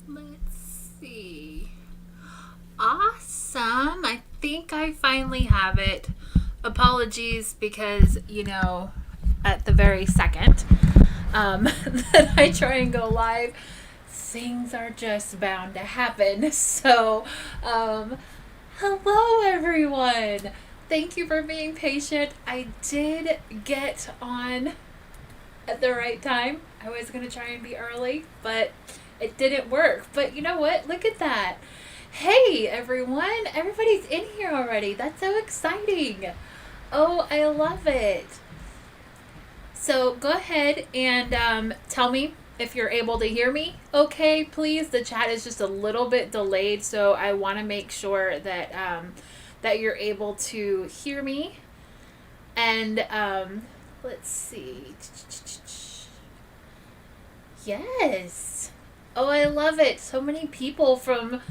Let's see. Awesome. I think I finally have it. Apologies because, at the very second that I try and go live, things are just bound to happen. So, hello everyone. Thank you for being patient. I did get on at the right time. I was going to try and be early, but it didn't work. But you know what? Look at that. Hey everyone, everybody's in here already. That's so exciting. Oh, I love it. So go ahead and tell me if you're able to hear me. Okay, please. The chat is just a little bit delayed, so I want to make sure that you're able to hear me. And let's see. Yes. Oh, I love it. So many people from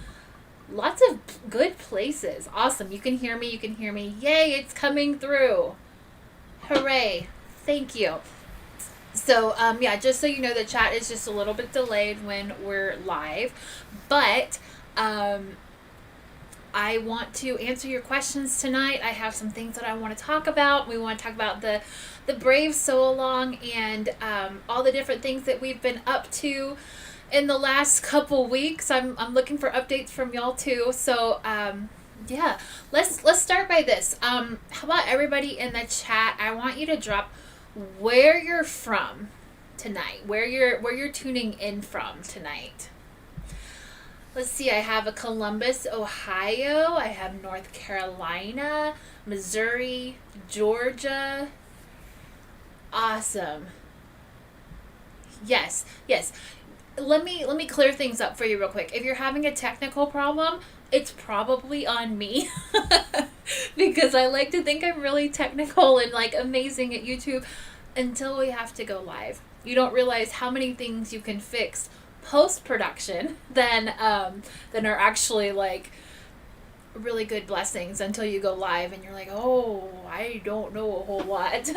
lots of good places. Awesome. You can hear me. You can hear me. Yay, it's coming through. Hooray. Thank you. So, yeah, just so you know, the chat is just a little bit delayed when we're live. But I want to answer your questions tonight. I have some things that I want to talk about. We want to talk about the Brave Sew Along and all the different things that we've been up to in the last couple weeks. I'm looking for updates from y'all too. So yeah, let's start by this. How about everybody in the chat? I want you to drop where you're from tonight, where you're tuning in from tonight. Let's see, I have a Columbus, Ohio. I have North Carolina, Missouri, Georgia. Awesome. Yes. Let me clear things up for you real quick. If you're having a technical problem, it's probably on me because I like to think I'm really technical and like amazing at YouTube until we have to go live. You don't realize how many things you can fix post-production than are actually like really good blessings until you go live and you're like, oh, I don't know a whole lot.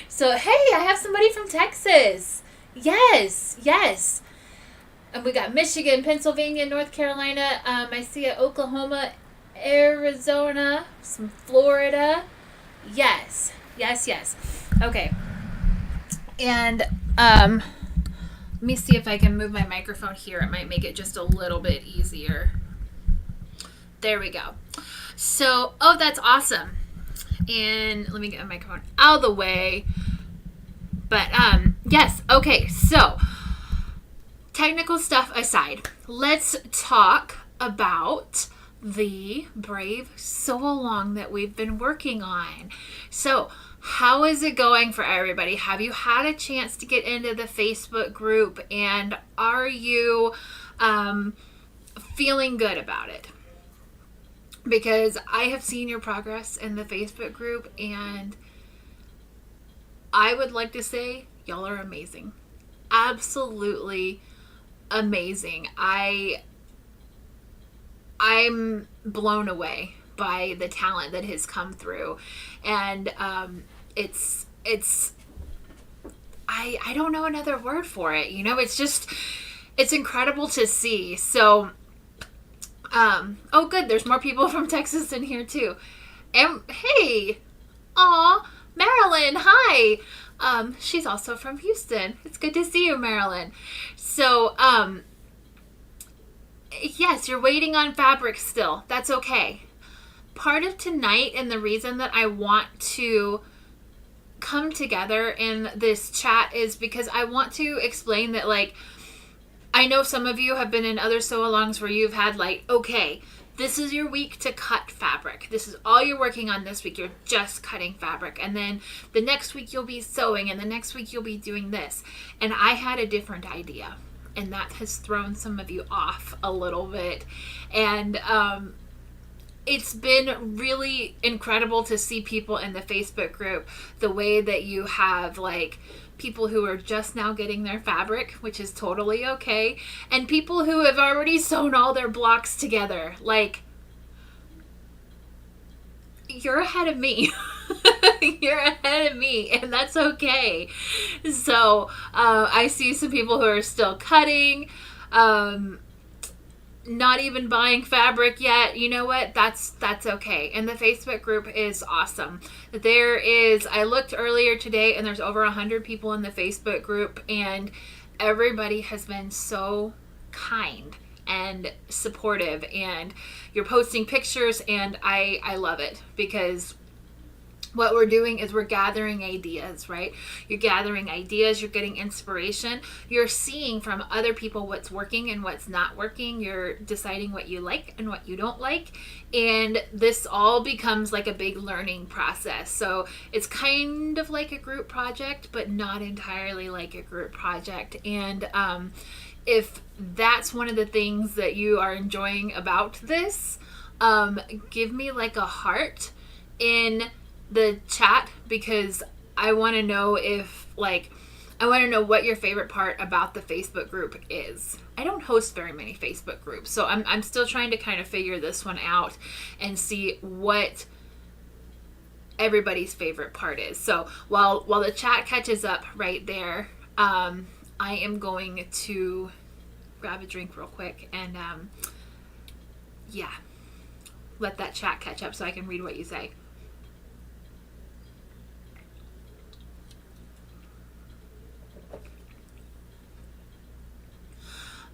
So hey, I have somebody from Texas. Yes. And we got Michigan, Pennsylvania, North Carolina. I see it, Oklahoma, Arizona, some Florida. Yes. Okay. And let me see if I can move my microphone here. It might make it just a little bit easier. There we go. So, oh, that's awesome. And let me get my microphone out of the way. But yes. Okay. So, technical stuff aside, let's talk about the Brave Sew Along that we've been working on. So, how is it going for everybody? Have you had a chance to get into the Facebook group, and are you feeling good about it? Because I have seen your progress in the Facebook group, and I would like to say y'all are amazing. Absolutely amazing. I'm blown away by the talent that has come through, and it's I don't know another word for it. It's incredible to see. So oh good, there's more people from Texas in here too. And hey, aw, Marilyn, hi. She's also from Houston. It's good to see you, Marilyn. So, yes, you're waiting on fabric still. That's okay. Part of tonight and the reason that I want to come together in this chat is because I want to explain that, like, I know some of you have been in other sew-alongs where you've had, like, okay, this is your week to cut fabric. This is all you're working on this week. You're just cutting fabric. And then the next week you'll be sewing, and the next week you'll be doing this. And I had a different idea, and that has thrown some of you off a little bit. And it's been really incredible to see people in the Facebook group, the way that you have, like, people who are just now getting their fabric, which is totally okay, and people who have already sewn all their blocks together. Like, you're ahead of me. You're ahead of me, and that's okay. So I see some people who are still cutting. not even buying fabric yet, you know what? That's okay. And the Facebook group is awesome. I looked earlier today and there's over 100 people in the Facebook group, and everybody has been so kind and supportive, and you're posting pictures, and I love it, because what we're doing is we're gathering ideas, right? You're gathering ideas, you're getting inspiration, you're seeing from other people what's working and what's not working, you're deciding what you like and what you don't like, and this all becomes like a big learning process. So it's kind of like a group project, but not entirely like a group project. And if that's one of the things that you are enjoying about this, give me like a heart in the chat, because I want to know what your favorite part about the Facebook group is. I don't host very many Facebook groups, so I'm still trying to kind of figure this one out and see what everybody's favorite part is. So while the chat catches up right there, I am going to grab a drink real quick and let that chat catch up so I can read what you say.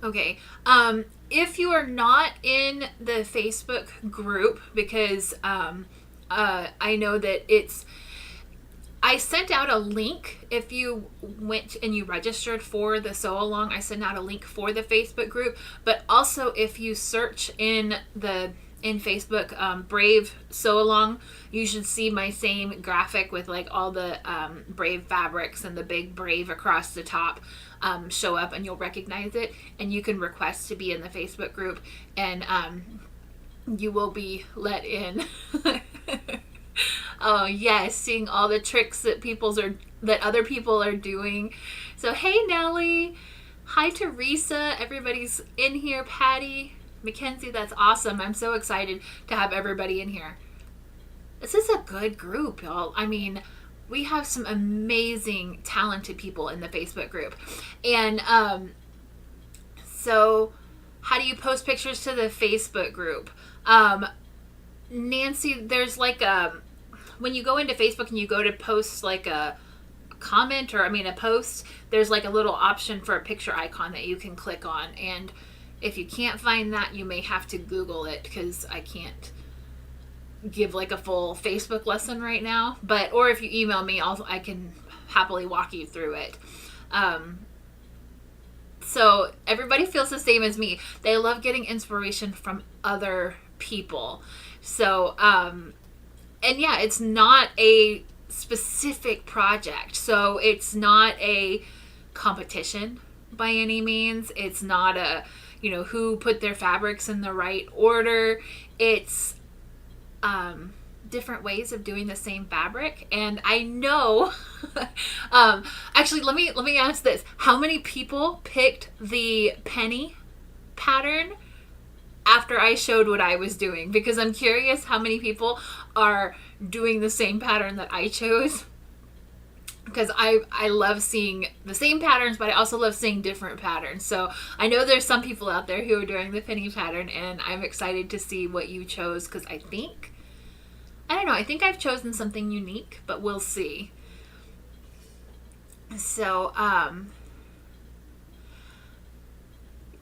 Okay, if you are not in the Facebook group, because I know that I sent out a link. If you went and you registered for the Sew Along, I sent out a link for the Facebook group. But also, if you search in Facebook, Brave Sew Along, you should see my same graphic with like all the Brave fabrics and the big Brave across the top show up, and you'll recognize it, and you can request to be in the Facebook group, and you will be let in. Oh yes, seeing all the tricks that other people are doing. So hey Nellie, hi Teresa, everybody's in here. Patty, Mackenzie, that's awesome. I'm so excited to have everybody in here. This is a good group, y'all. I mean, we have some amazing, talented people in the Facebook group. And so how do you post pictures to the Facebook group? Nancy, there's like when you go into Facebook and you go to post like a comment, or a post, there's like a little option for a picture icon that you can click on. And if you can't find that, you may have to Google it, because I can't give like a full Facebook lesson right now, or if you email me, I can happily walk you through it. So everybody feels the same as me. They love getting inspiration from other people. So and yeah, it's not a specific project, so it's not a competition by any means. It's not a who put their fabrics in the right order. It's different ways of doing the same fabric. And I know actually, let me ask this: how many people picked the penny pattern after I showed what I was doing? Because I'm curious how many people are doing the same pattern that I chose, because I love seeing the same patterns, but I also love seeing different patterns. So I know there's some people out there who are doing the penny pattern, and I'm excited to see what you chose, because I think I've chosen something unique, but we'll see. So,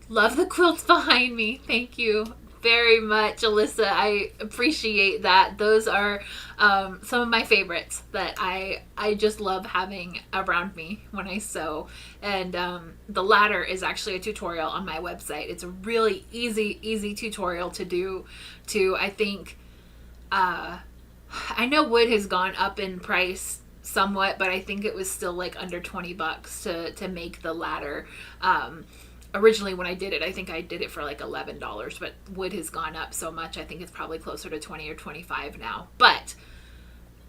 love the quilts behind me. Thank you very much, Alyssa. I appreciate that. Those are some of my favorites that I just love having around me when I sew. And the ladder is actually a tutorial on my website. It's a really easy tutorial to do. I think I know wood has gone up in price somewhat, but I think it was still like under $20 to make the ladder. Originally when I did it, I think I did it for like $11, but wood has gone up so much, I think it's probably closer to 20 or 25 now. But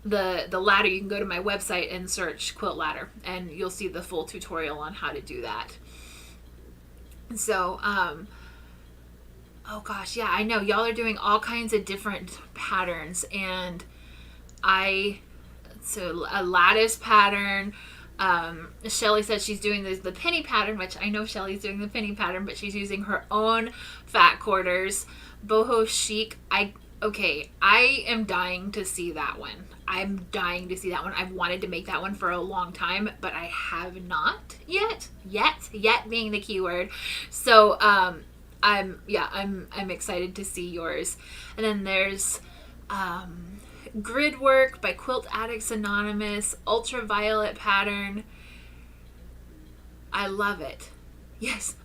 the ladder, you can go to my website and search quilt ladder, and you'll see the full tutorial on how to do that. So, oh gosh, yeah, I know y'all are doing all kinds of different patterns, and so a lattice pattern, Shelly says she's doing the penny pattern, which I know Shelly's doing the penny pattern, but she's using her own fat quarters. Boho chic. I am dying to see that one. I'm dying to see that one. I've wanted to make that one for a long time, but I have not yet. Yet being the keyword. So I'm excited to see yours. And then there's Grid Work by Quilt Addicts Anonymous, ultraviolet pattern. I love it. Yes.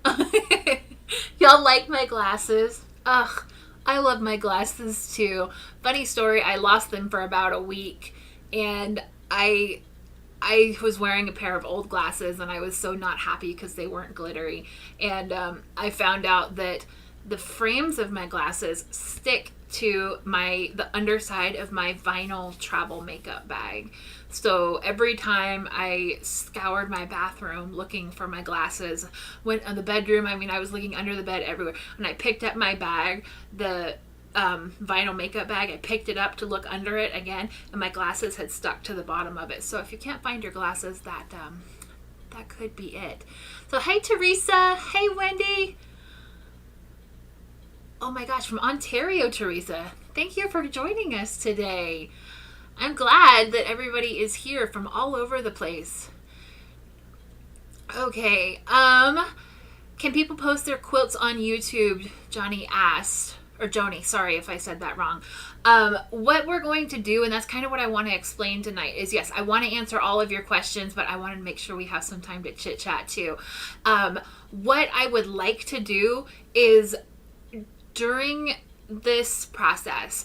Y'all like my glasses? Ugh, I love my glasses too. Funny story, I lost them for about a week, and I was wearing a pair of old glasses, and I was so not happy because they weren't glittery. And I found out that the frames of my glasses stick to the underside of my vinyl travel makeup bag. So every time I scoured my bathroom looking for my glasses, went in the bedroom, I was looking under the bed everywhere, and I picked up my bag, the vinyl makeup bag, I picked it up to look under it again, and my glasses had stuck to the bottom of it. So if you can't find your glasses, that could be it. So hey Teresa, hey Wendy. Oh my gosh, from Ontario, Teresa. Thank you for joining us today. I'm glad that everybody is here from all over the place. Okay, can people post their quilts on YouTube? Johnny asked, or Joni, sorry if I said that wrong. What we're going to do, and that's kind of what I want to explain tonight, is yes, I want to answer all of your questions, but I want to make sure we have some time to chit chat too. What I would like to do is, during this process,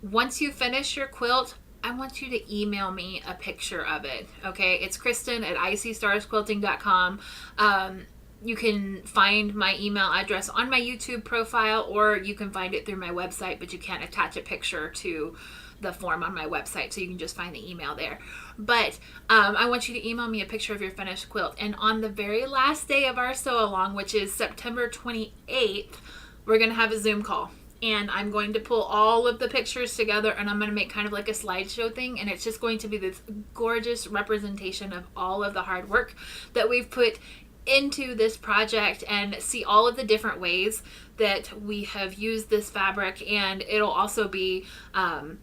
once you finish your quilt, I want you to email me a picture of it. Okay, it's Kristen@ICStarsQuilting.com. You can find my email address on my YouTube profile, or you can find it through my website, but you can't attach a picture to the form on my website, so you can just find the email there. But I want you to email me a picture of your finished quilt. And on the very last day of our sew along, which is September 28th, we're going to have a Zoom call. And I'm going to pull all of the pictures together, and I'm going to make kind of like a slideshow thing. And it's just going to be this gorgeous representation of all of the hard work that we've put into this project, and see all of the different ways that we have used this fabric. And it'll also be, I'll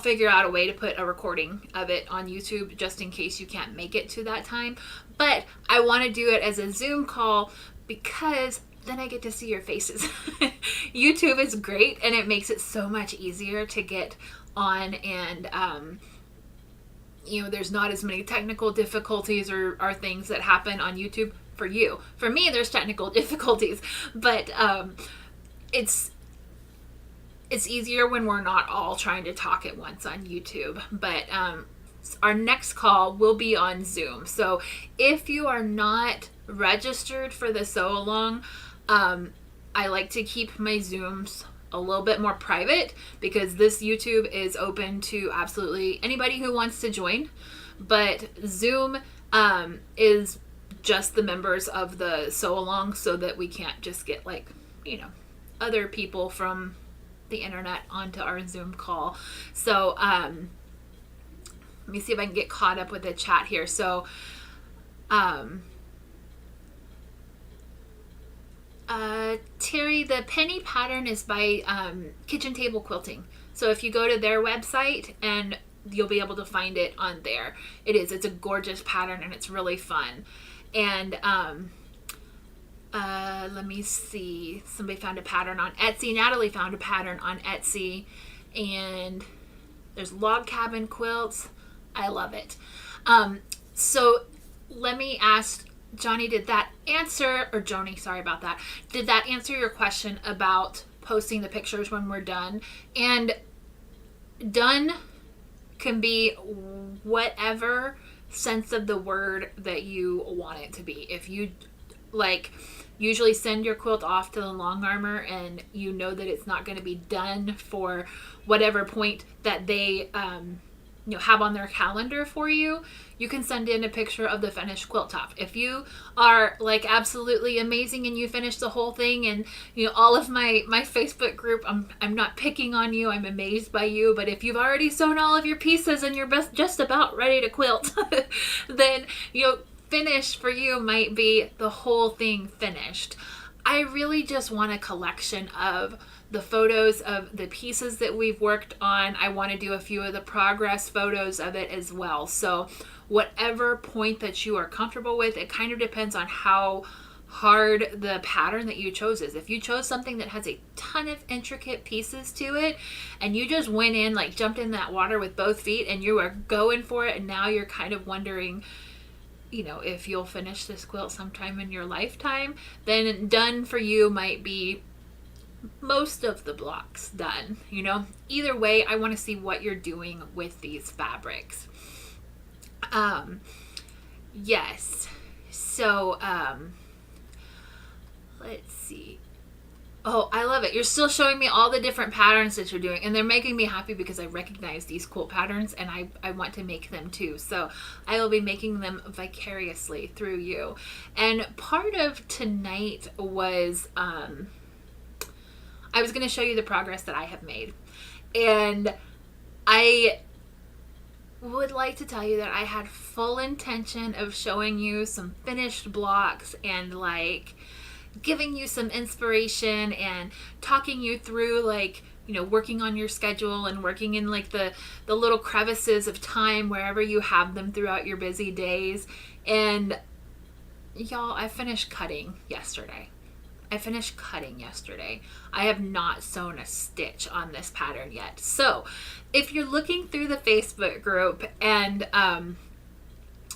figure out a way to put a recording of it on YouTube just in case you can't make it to that time. But I want to do it as a Zoom call because then I get to see your faces. YouTube is great, and it makes it so much easier to get on, and there's not as many technical difficulties or things that happen on YouTube for you. For me, there's technical difficulties, but it's easier when we're not all trying to talk at once on YouTube. But our next call will be on Zoom. So if you are not registered for the sew along, I like to keep my Zooms a little bit more private, because this YouTube is open to absolutely anybody who wants to join. But Zoom is just the members of the sew along, so that we can't just get other people from the internet onto our Zoom call. So let me see if I can get caught up with the chat here. So Terry, the penny pattern is by Kitchen Table Quilting. So if you go to their website, and you'll be able to find it on there. It's a gorgeous pattern, and it's really fun. And let me see. Somebody found a pattern on Etsy. Natalie found a pattern on Etsy. And there's log cabin quilts. I love it. So let me ask, Johnny, did that answer your question about posting the pictures when we're done? And done can be whatever sense of the word that you want it to be. If you usually send your quilt off to the long armor, and you know that it's not going to be done for whatever point that they have on their calendar for you, you can send in a picture of the finished quilt top. If you are like absolutely amazing and you finish the whole thing, and all of my Facebook group, I'm not picking on you, I'm amazed by you, but if you've already sewn all of your pieces and you're just about ready to quilt, then finish for you might be the whole thing finished. I really just want a collection of the photos of the pieces that we've worked on. I want to do a few of the progress photos of it as well. So whatever point that you are comfortable with, it kind of depends on how hard the pattern that you chose is. If you chose something that has a ton of intricate pieces to it, and you just went in, like jumped in that water with both feet and you are going for it, and now you're kind of wondering if you'll finish this quilt sometime in your lifetime, then done for you might be most of the blocks done. Either way, I want to see what you're doing with these fabrics. Yes. So, let's see. Oh, I love it. You're still showing me all the different patterns that you're doing, and they're making me happy because I recognize these quilt patterns and I want to make them too. So I will be making them vicariously through you. And part of tonight was, I was going to show you the progress that I have made. And I would like to tell you that I had full intention of showing you some finished blocks and like giving you some inspiration and talking you through working on your schedule and working in like the little crevices of time wherever you have them throughout your busy days. And y'all, I finished cutting yesterday. I have not sewn a stitch on this pattern yet. So if you're looking through the Facebook group, and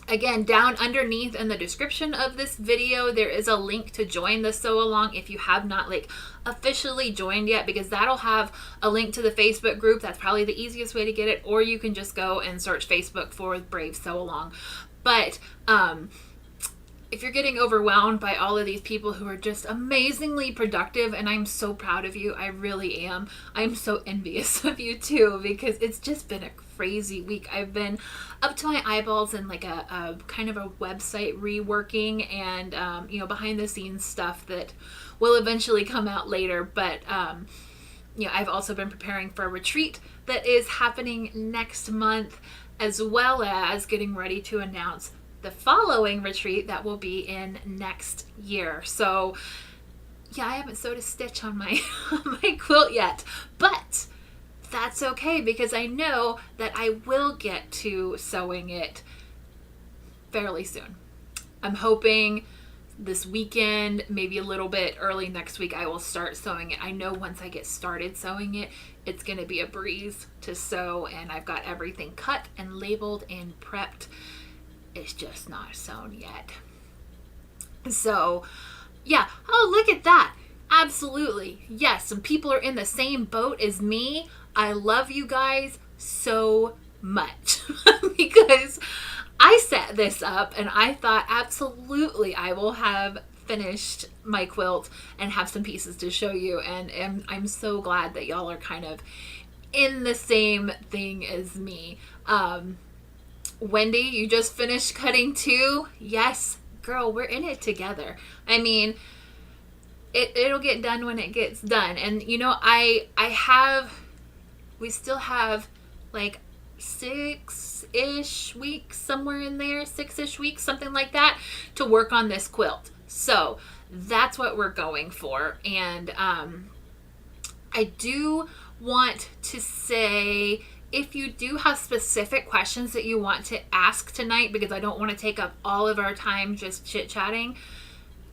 again, down underneath in the description of this video, there is a link to join the Sew Along if you have not officially joined yet, because that'll have a link to the Facebook group. That's probably the easiest way to get it, or you can just go and search Facebook for Brave Sew Along. But if you're getting overwhelmed by all of these people who are just amazingly productive, and I'm so proud of you, I really am. I'm so envious of you too, because it's just been a crazy week. I've been up to my eyeballs in like a kind of a website reworking and behind the scenes stuff that will eventually come out later. But I've also been preparing for a retreat that is happening next month, as well as getting ready to announce the following retreat that will be in next year. So yeah, I haven't sewed a stitch on my my quilt yet, but that's okay, because I know that I will get to sewing it fairly soon. I'm hoping this weekend, maybe a little bit early next week, I will start sewing it. I know once I get started sewing it, it's going to be a breeze to sew, and I've got everything cut and labeled and prepped. It's just not sewn yet. So yeah. Oh, look at that. Absolutely. Yes, some people are in the same boat as me. I love you guys so much because I set this up and I thought absolutely I will have finished my quilt and have some pieces to show you. And I'm so glad that y'all are kind of in the same thing as me. Wendy, you just finished cutting too? Yes, girl, we're in it together. I mean, it'll get done when it gets done. And we still have like 6-ish weeks, somewhere in there, 6-ish weeks, something like that, to work on this quilt. So that's what we're going for. And I do want to say, if you do have specific questions that you want to ask tonight, because I don't want to take up all of our time just chit-chatting.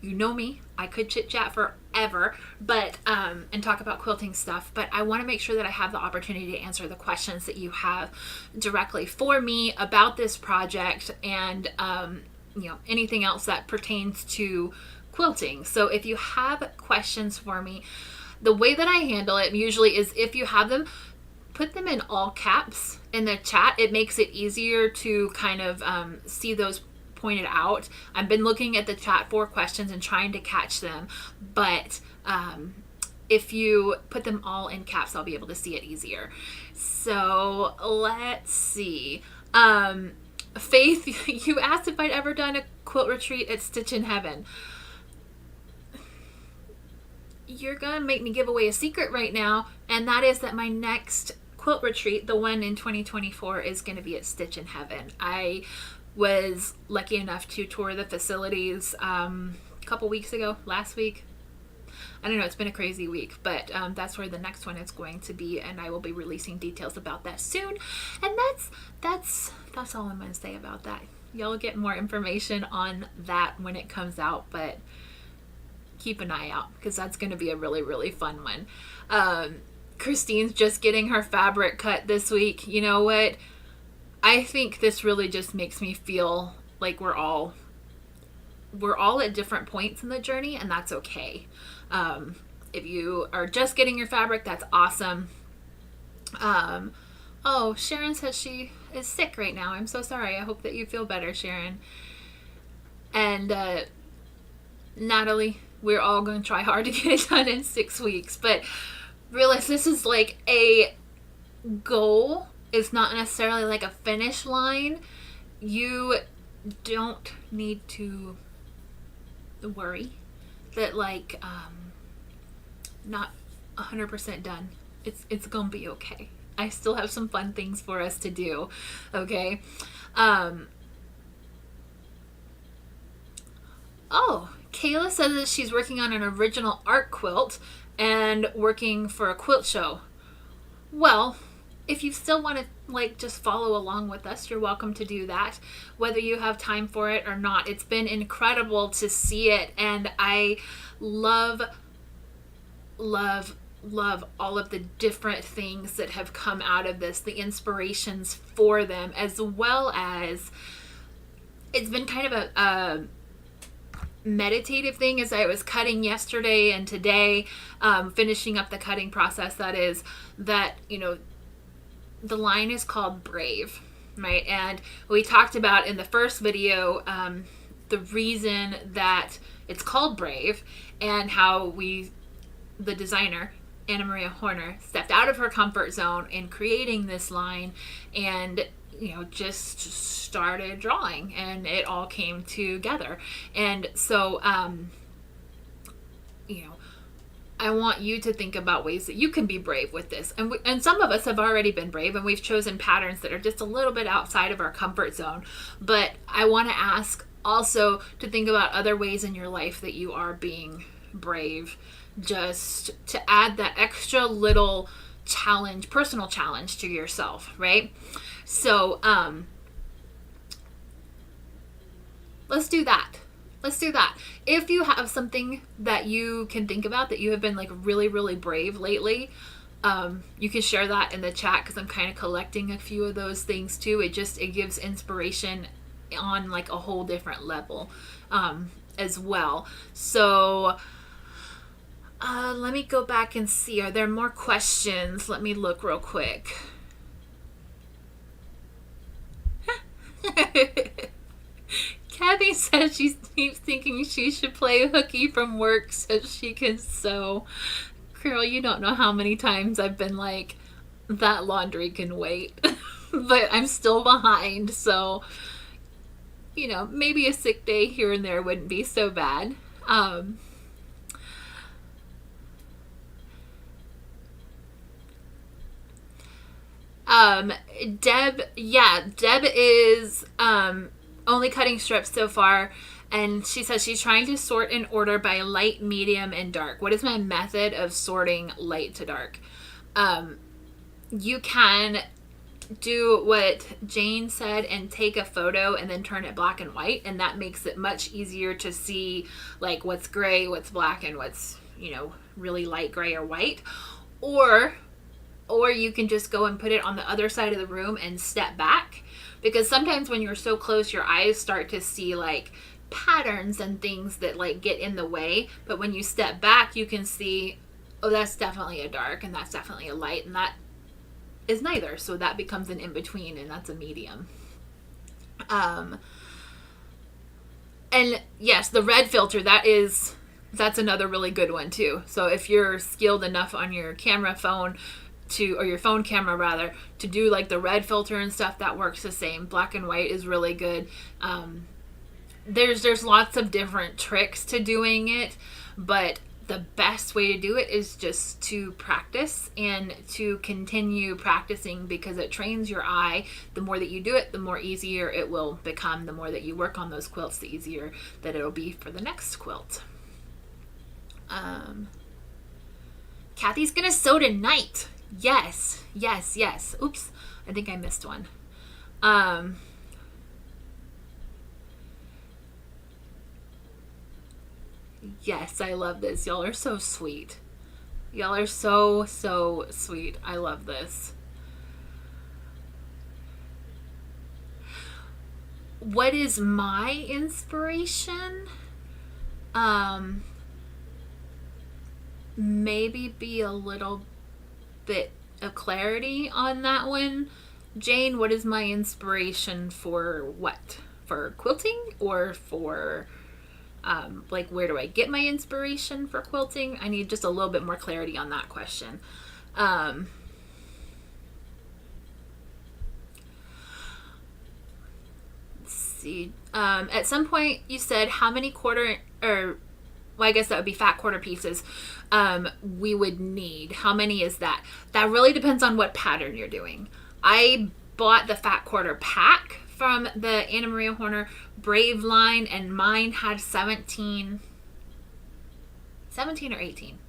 You know me, I could chit-chat forever, but and talk about quilting stuff, but I want to make sure that I have the opportunity to answer the questions that you have directly for me about this project, and anything else that pertains to quilting. So if you have questions for me, the way that I handle it usually is, if you have them, put them in all caps in the chat. It makes it easier to kind of see those pointed out. I've been looking at the chat for questions and trying to catch them, but if you put them all in caps, I'll be able to see it easier. So let's see. Faith, you asked if I'd ever done a quilt retreat at Stitch in Heaven. You're gonna make me give away a secret right now, and that is that my next quilt retreat, the one in 2024, is going to be at Stitch in Heaven. I was lucky enough to tour the facilities a couple weeks ago, last week. I don't know, it's been a crazy week, but that's where the next one is going to be, and I will be releasing details about that soon. And that's all I'm going to say about that. Y'all get more information on that when it comes out, but keep an eye out because that's going to be a really, really fun one. Christine's just getting her fabric cut this week. You know what? I think this really just makes me feel like we're all at different points in the journey, and that's okay. If you are just getting your fabric, that's awesome. Oh, Sharon says she is sick right now. I'm so sorry. I hope that you feel better, Sharon. And Natalie, we're all going to try hard to get it done in 6 weeks, but realize this is like a goal. It's not necessarily like a finish line. You don't need to worry that like not 100% done. It's gonna be okay. I still have some fun things for us to do. Okay. Oh, Kayla says that she's working on an original art quilt and working for a quilt show. Well, if you still want to like just follow along with us, you're welcome to do that, whether you have time for it or not. It's been incredible to see it, and I love all of the different things that have come out of this, the inspirations for them, as well as it's been kind of a meditative thing as I was cutting yesterday and today, finishing up the cutting process. That is that, you know, the line is called Brave, right? And we talked about in the first video the reason that it's called Brave and how the designer, Anna Maria Horner, stepped out of her comfort zone in creating this line and, you know, just started drawing, and it all came together. And so, you know, I want you to think about ways that you can be brave with this. And some of us have already been brave, and we've chosen patterns that are just a little bit outside of our comfort zone. But I want to ask also to think about other ways in your life that you are being brave, just to add that extra little challenge, personal challenge to yourself, right? So, let's do that. Let's do that. If you have something that you can think about that you have been like really, really brave lately, you can share that in the chat because I'm kind of collecting a few of those things too. It gives inspiration on like a whole different level as well. So let me go back and see. Are there more questions? Let me look real quick. Kathy says she keeps thinking she should play hooky from work so she can sew. Girl, you don't know how many times I've been like, that laundry can wait. But I'm still behind, so, you know, maybe a sick day here and there wouldn't be so bad. Deb is only cutting strips so far, and she says she's trying to sort in order by light, medium, and dark. What is my method of sorting light to dark? You can do what Jane said and take a photo and then turn it black and white, and that makes it much easier to see like what's gray, what's black, and what's, you know, really light gray or white. Or you can just go and put it on the other side of the room and step back, because sometimes when you're so close, your eyes start to see like patterns and things that like get in the way. But when you step back, you can see, oh, that's definitely a dark and that's definitely a light, and that is neither. So that becomes an in-between, and that's a medium. And yes, the red filter, that is That's another really good one too. So if you're skilled enough on your camera phone or your phone camera rather, to do like the red filter and stuff, that works the same. Black and white is really good. There's lots of different tricks to doing it, but the best way to do it is just to practice and to continue practicing, because it trains your eye. The more that you do it, the more easier it will become. The more that you work on those quilts, the easier that it'll be for the next quilt. Kathy's gonna sew tonight. Yes. Oops, I think I missed one. Yes, I love this. Y'all are so sweet. Y'all are so sweet. I love this. What is my inspiration? Maybe be a little bit of clarity on that one. Jane, what is my inspiration for what? For quilting, or for like, where do I get my inspiration for quilting? I need just a little bit more clarity on that question. Let's see. At some point you said how many quarter, or well, I guess that would be fat quarter pieces we would need. How many is that? That really depends on what pattern you're doing. I bought the fat quarter pack from the Anna Maria Horner Brave line, and mine had 17 or 18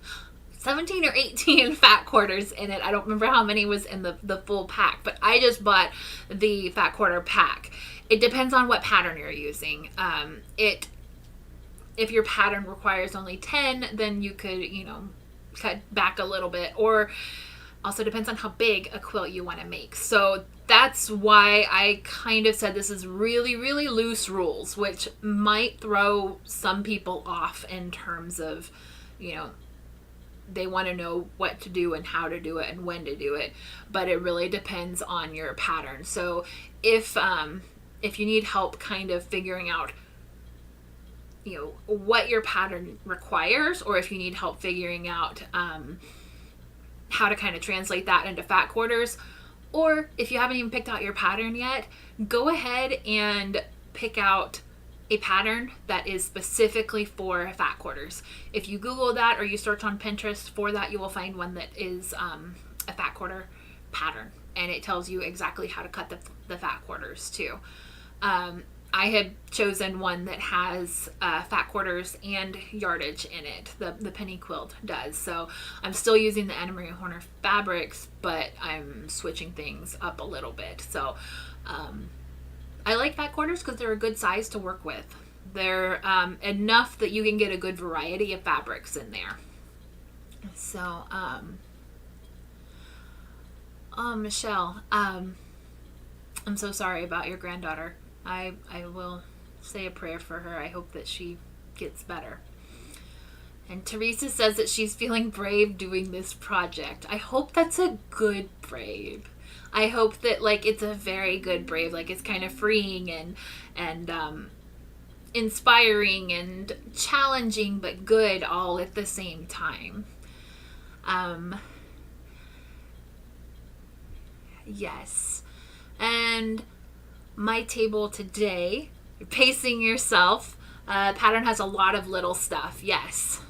fat quarters in it. I don't remember how many was in the full pack, but I just bought the fat quarter pack. It depends on what pattern you're using. If your pattern requires only 10, then you could, cut back a little bit, or also depends on how big a quilt you want to make. So that's why I kind of said this is really, really loose rules, which might throw some people off in terms of, they want to know what to do and how to do it and when to do it, but it really depends on your pattern. So if you need help kind of figuring out what your pattern requires, or if you need help figuring out how to kind of translate that into fat quarters, or if you haven't even picked out your pattern yet, go ahead and pick out a pattern that is specifically for fat quarters. If you Google that or you search on Pinterest for that, you will find one that is a fat quarter pattern, and it tells you exactly how to cut the fat quarters too. I had chosen one that has fat quarters and yardage in it. The penny quilt does. So I'm still using the Anna Maria Horner fabrics, but I'm switching things up a little bit. So I like fat quarters because they're a good size to work with. They're enough that you can get a good variety of fabrics in there. So, Michelle, I'm so sorry about your granddaughter. I will say a prayer for her. I hope that she gets better. And Teresa says that she's feeling brave doing this project. I hope that's a good brave. I hope that it's a very good brave. It's kind of freeing and inspiring and challenging, but good all at the same time. Yes. And my table today, you're pacing yourself. Pattern has a lot of little stuff. Yes.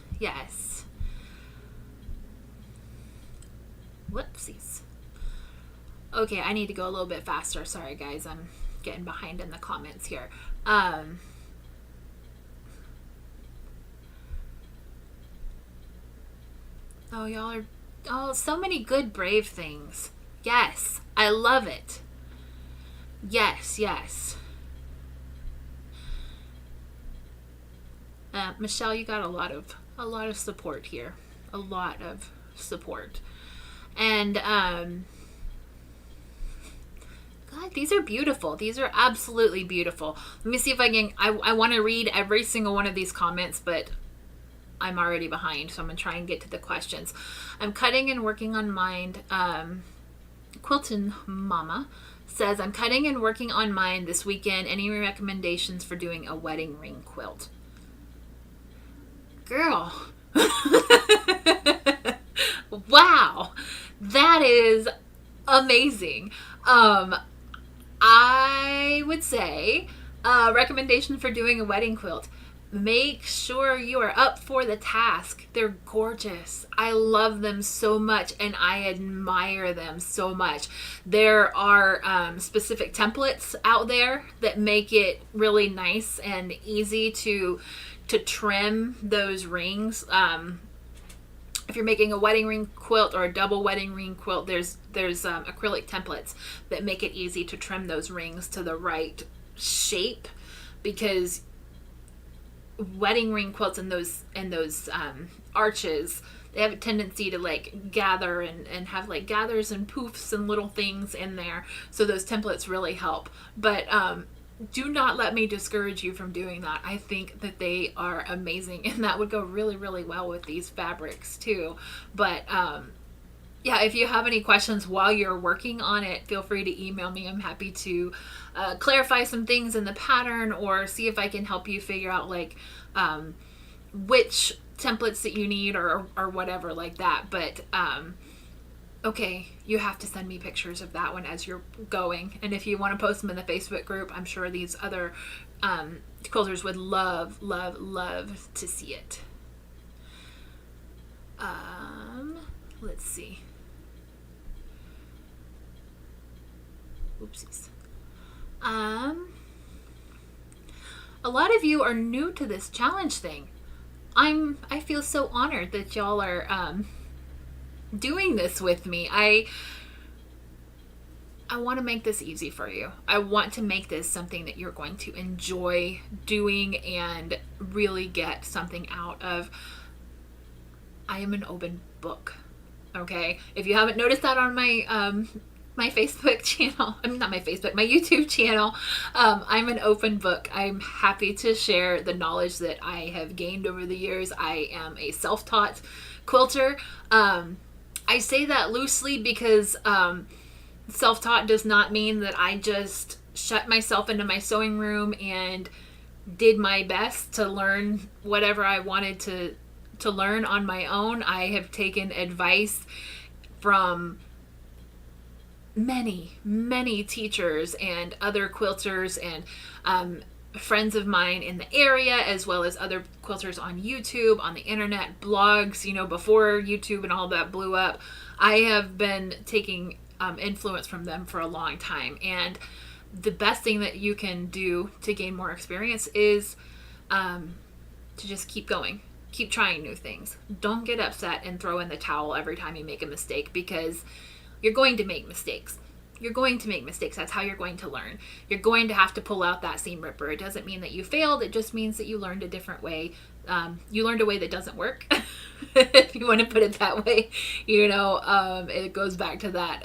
Whoopsies. Okay, I need to go a little bit faster. Sorry, guys. I'm getting behind in the comments here. Oh, y'all are... so many good brave things. Yes, I love it. Yes. Michelle, you got a lot of support here. A lot of support. And God, these are beautiful. These are absolutely beautiful. Let me see if I can... I want to read every single one of these comments, but I'm already behind, so I'm going to try and get to the questions. I'm cutting and working on mine. Quilting Mama says, I'm cutting and working on mine this weekend. Any recommendations for doing a wedding ring quilt? Girl. Wow. That is amazing. I would say a recommendation for doing a wedding quilt. Make sure you are up for the task. They're gorgeous. I love them so much and I admire them so much. There are specific templates out there that make it really nice and easy to trim those rings. If you're making a wedding ring quilt or a double wedding ring quilt, there's acrylic templates that make it easy to trim those rings to the right shape, because wedding ring quilts and those arches, they have a tendency to like gather and have like gathers and poofs and little things in there. So those templates really help. But do not let me discourage you from doing that. I think that they are amazing, and that would go really, really well with these fabrics too. But yeah, if you have any questions while you're working on it, feel free to email me. I'm happy to clarify some things in the pattern or see if I can help you figure out like which templates that you need or whatever like that. But okay, you have to send me pictures of that one as you're going. And if you want to post them in the Facebook group, I'm sure these other quilters would love, love, love to see it. Let's see. Oopsies. A lot of you are new to this challenge thing. I feel so honored that y'all are doing this with me. I want to make this easy for you. I want to make this something that you're going to enjoy doing and really get something out of. I am an open book. Okay? If you haven't noticed that on my my Facebook channel, I mean not my Facebook, my YouTube channel, I'm an open book. I'm happy to share the knowledge that I have gained over the years. I am a self-taught quilter. I say that loosely because self-taught does not mean that I just shut myself into my sewing room and did my best to learn whatever I wanted to learn on my own. I have taken advice from many, many teachers and other quilters and friends of mine in the area, as well as other quilters on YouTube, on the internet, blogs, before YouTube and all that blew up. I have been taking influence from them for a long time. And the best thing that you can do to gain more experience is to just keep going. Keep trying new things. Don't get upset and throw in the towel every time you make a mistake, because you're going to make mistakes. You're going to make mistakes. That's how you're going to learn. You're going to have to pull out that seam ripper. It doesn't mean that you failed. It just means that you learned a different way. You learned a way that doesn't work, if you want to put it that way. It goes back to that,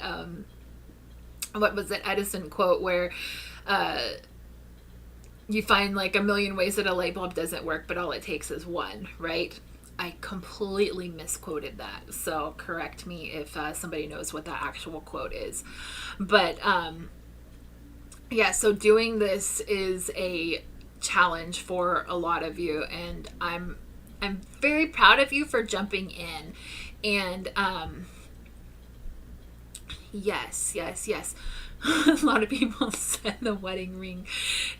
what was it, Edison quote, where you find like a million ways that a light bulb doesn't work, but all it takes is one, right? I completely misquoted that, so correct me if somebody knows what that actual quote is. But yeah, so doing this is a challenge for a lot of you, and I'm very proud of you for jumping in. And yes. A lot of people said the wedding ring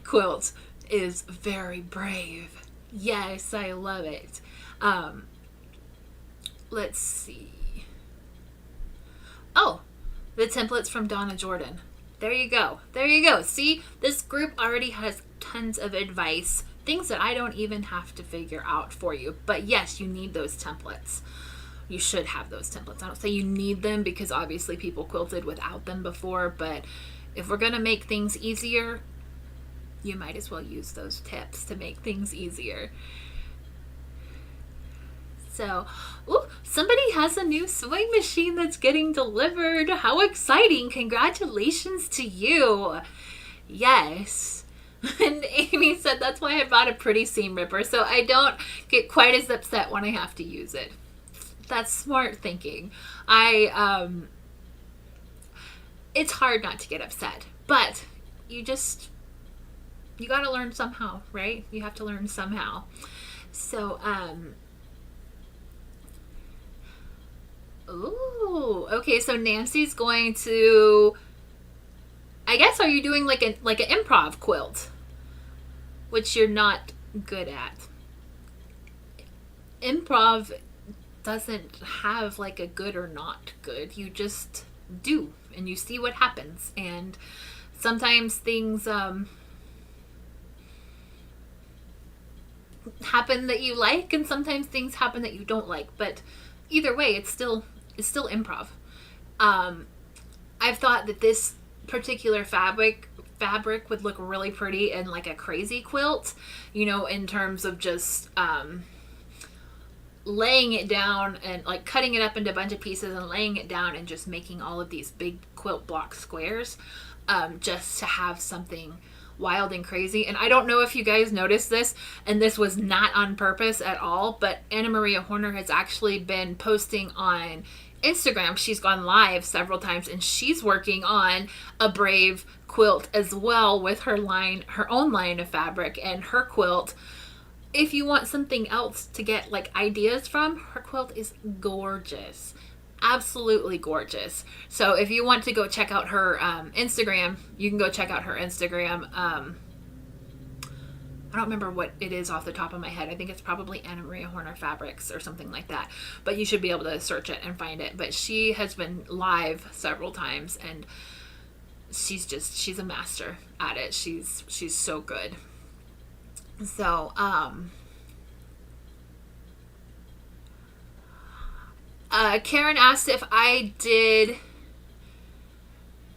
quilt is very brave. Yes, I love it. Let's see. Oh, the templates from Donna Jordan. There you go. See, this group already has tons of advice, things that I don't even have to figure out for you. But yes, you need those templates. You should have those templates. I don't say you need them, because obviously people quilted without them before, but if we're going to make things easier, you might as well use those tips to make things easier. So, somebody has a new sewing machine that's getting delivered. How exciting. Congratulations to you. Yes. And Amy said that's why I bought a pretty seam ripper, so I don't get quite as upset when I have to use it. That's smart thinking. It's hard not to get upset, but you got to learn somehow, right? You have to learn somehow. So, Ooh, okay. So Nancy's going to. I guess, are you doing like an improv quilt, which you're not good at? Improv doesn't have like a good or not good. You just do, and you see what happens. And sometimes things happen that you like, and sometimes things happen that you don't like. But either way, it's still improv. Um, I've thought that this particular fabric would look really pretty in like a crazy quilt, in terms of just laying it down and like cutting it up into a bunch of pieces and laying it down and just making all of these big quilt block squares, just to have something wild and crazy. And I don't know if you guys noticed this, and this was not on purpose at all, but Anna Maria Horner has actually been posting on Instagram. She's gone live several times, and she's working on a Brave quilt as well with her own line of fabric and her quilt. If you want something else to get like ideas from, her quilt is gorgeous. Absolutely gorgeous. So if you want to go check out her Instagram, you can go check out her Instagram. I don't remember what it is off the top of my head. I think it's probably Anna Maria Horner Fabrics or something like that. But you should be able to search it and find it. But she has been live several times, and she's a master at it. She's so good. So, Karen asked if I did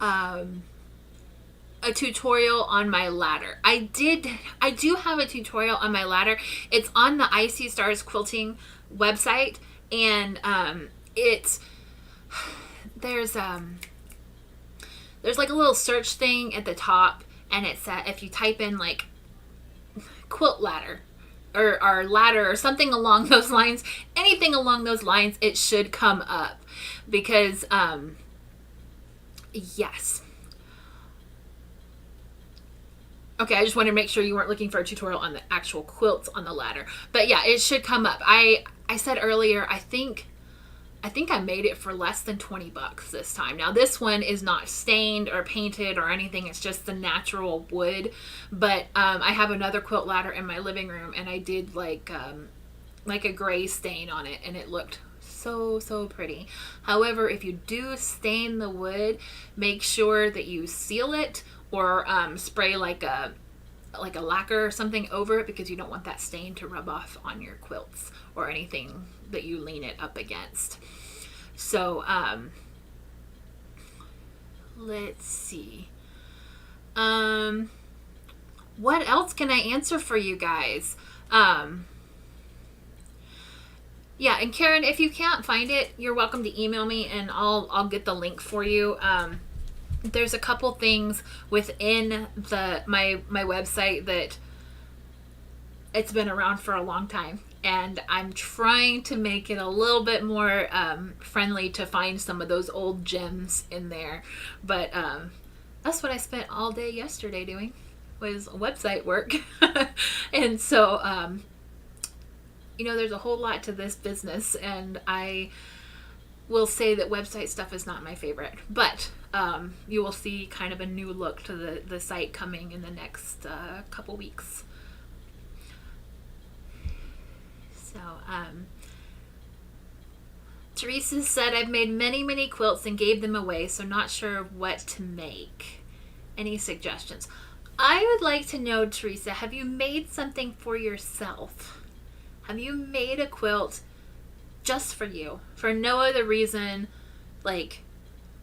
a tutorial on my ladder. I do have a tutorial on my ladder. It's on the Icy Stars Quilting website, and there's like a little search thing at the top, and it's if you type in like quilt ladder or ladder or something along those lines, anything along those lines, it should come up, because yes. Okay, I just wanted to make sure you weren't looking for a tutorial on the actual quilts on the ladder. But yeah, it should come up. I said earlier, I think I made it for less than $20 this time. Now this one is not stained or painted or anything. It's just the natural wood. But I have another quilt ladder in my living room, and I did like a gray stain on it, and it looked so pretty. However, if you do stain the wood, make sure that you seal it, or spray like a lacquer or something over it, because you don't want that stain to rub off on your quilts or anything that you lean it up against. So let's see. What else can I answer for you guys? Yeah, and Karen, if you can't find it, you're welcome to email me, and I'll get the link for you. There's a couple things within my website that it's been around for a long time, and I'm trying to make it a little bit more friendly to find some of those old gems in there. But that's what I spent all day yesterday doing, was website work. And so there's a whole lot to this business, and I will say that website stuff is not my favorite, but you will see kind of a new look to the site coming in the next couple weeks. So Teresa said, I've made many quilts and gave them away, so not sure what to make. Any suggestions? I would like to know, Teresa, have you made something for yourself? Have you made a quilt just for you, for no other reason? Like,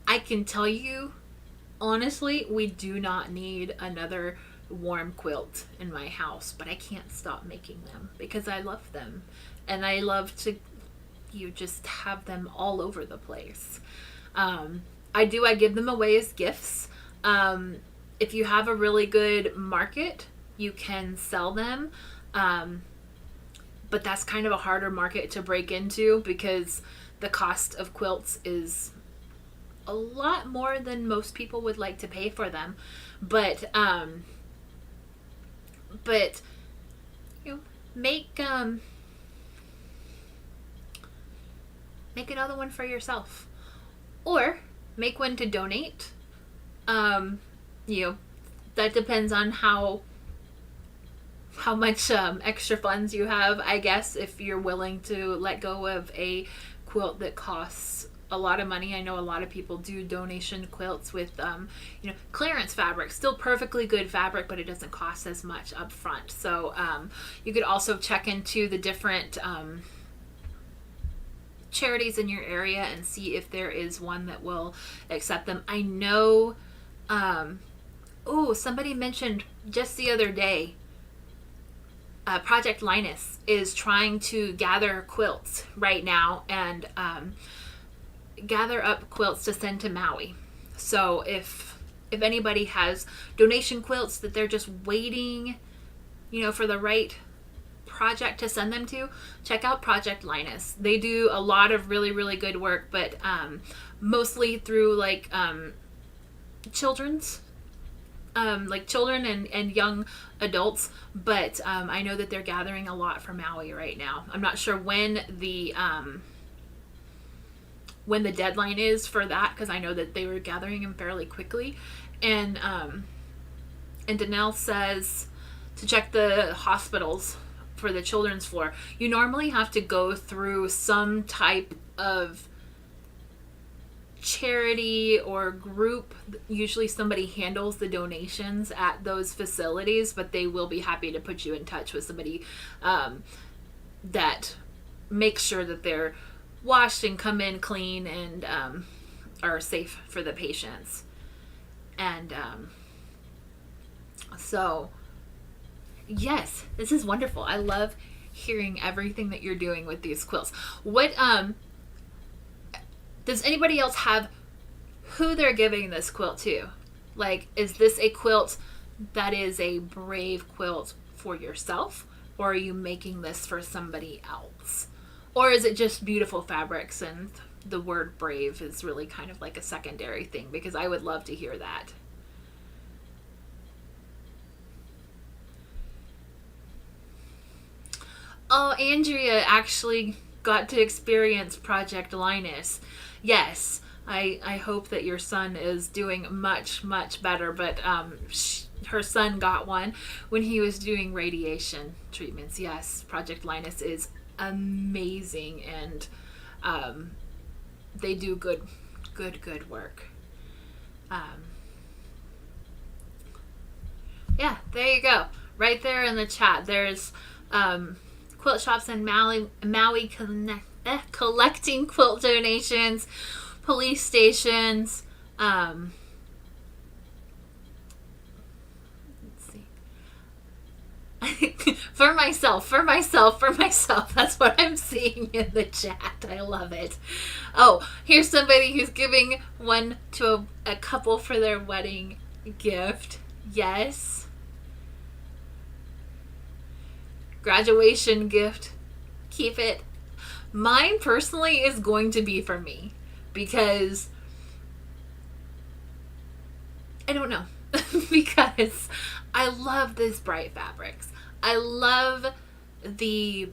I can tell you, honestly, we do not need another warm quilt in my house, but I can't stop making them because I love them, and I love to just have them all over the place. I give them away as gifts. If you have a really good market, you can sell them. But that's kind of a harder market to break into, because the cost of quilts is a lot more than most people would like to pay for them. But make make another one for yourself. Or make one to donate. You know, that depends on how much extra funds you have, I guess, if you're willing to let go of a quilt that costs a lot of money. I know a lot of people do donation quilts with clearance fabric, still perfectly good fabric, but it doesn't cost as much up front. So you could also check into the different charities in your area and see if there is one that will accept them. I know somebody mentioned just the other day, Project Linus is trying to gather quilts right now and gather up quilts to send to Maui. So if anybody has donation quilts that they're just waiting, for the right project to send them to, check out Project Linus. They do a lot of really, really good work, but mostly through children's children and young adults, but I know that they're gathering a lot for Maui right now. I'm not sure when the deadline is for that, because I know that they were gathering them fairly quickly. And Danelle says to check the hospitals for the children's floor. You normally have to go through some type of charity or group. Usually somebody handles the donations at those facilities, but they will be happy to put you in touch with somebody that makes sure that they're washed and come in clean and are safe for the patients. And so yes, this is wonderful. I love hearing everything that you're doing with these quilts. What does anybody else have who they're giving this quilt to? Like, is this a quilt that is a brave quilt for yourself, or are you making this for somebody else? Or is it just beautiful fabrics and the word brave is really kind of like a secondary thing? Because I would love to hear that. Oh, Andrea actually got to experience Project Linus. Yes, I hope that your son is doing much, much better, but her son got one when he was doing radiation treatments. Yes, Project Linus is amazing, and they do good work. Yeah, there you go. Right there in the chat, there's quilt shops in Maui collecting quilt donations, police stations. Let's see. for myself. That's what I'm seeing in the chat. I love it. Oh, here's somebody who's giving one to a couple for their wedding gift. Yes. Graduation gift. Keep it. Mine personally is going to be for me, because I don't know. Because I love these bright fabrics. I love the,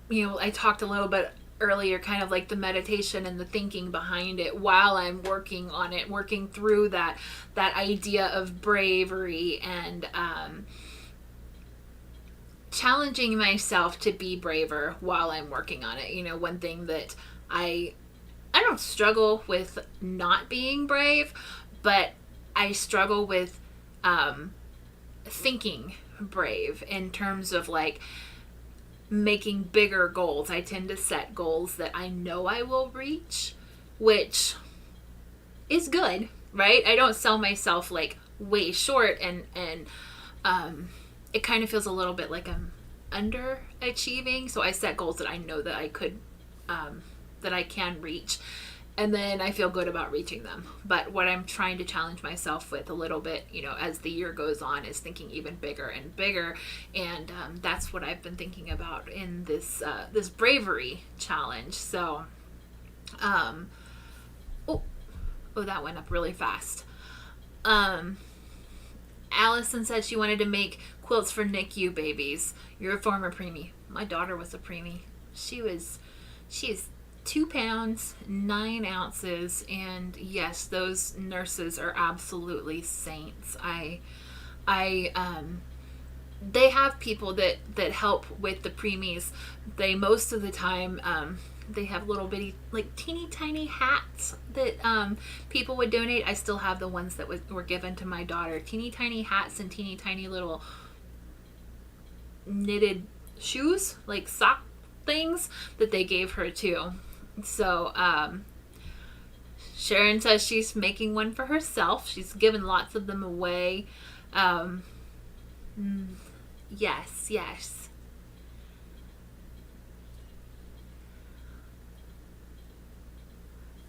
I talked a little bit earlier, kind of like the meditation and the thinking behind it while I'm working on it, working through that idea of bravery and challenging myself to be braver while I'm working on it. One thing that I don't struggle with not being brave, but I struggle with thinking brave in terms of making bigger goals. I tend to set goals that I know I will reach, which is good, right? I don't sell myself way short, and it kind of feels a little bit like I'm underachieving. So I set goals that I know that I could, that I can reach, and then I feel good about reaching them. But what I'm trying to challenge myself with a little bit, as the year goes on, is thinking even bigger and bigger. And that's what I've been thinking about in this bravery challenge. So, oh, that went up really fast. Allison said she wanted to make quilts for NICU babies. You're a former preemie. My daughter was a preemie. She is 2 pounds 9 ounces, and yes, those nurses are absolutely saints. They have people that help with the preemies. They most of the time they have little bitty, like teeny tiny hats that people would donate. I still have the ones that were given to my daughter. Teeny tiny hats and teeny tiny little knitted shoes, like sock things that they gave her too. So Sharon says she's making one for herself. She's given lots of them away. Yes.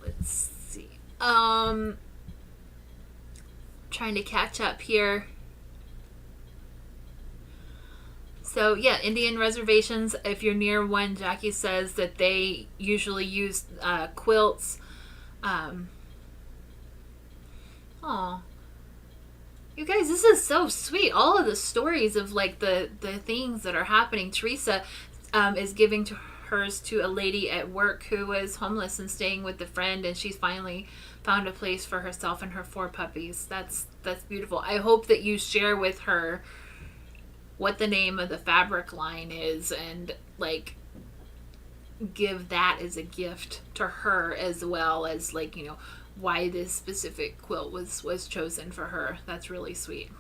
Let's see. Trying to catch up here. So yeah, Indian reservations, if you're near one, Jackie says that they usually use quilts. You guys, this is so sweet. All of the stories of like the things that are happening. Teresa is giving to hers to a lady at work who was homeless and staying with a friend, and she's finally found a place for herself and her 4 puppies. That's beautiful. I hope that you share with her what the name of the fabric line is, and like give that as a gift to her, as well as like, you know, why this specific quilt was chosen for her. That's really sweet.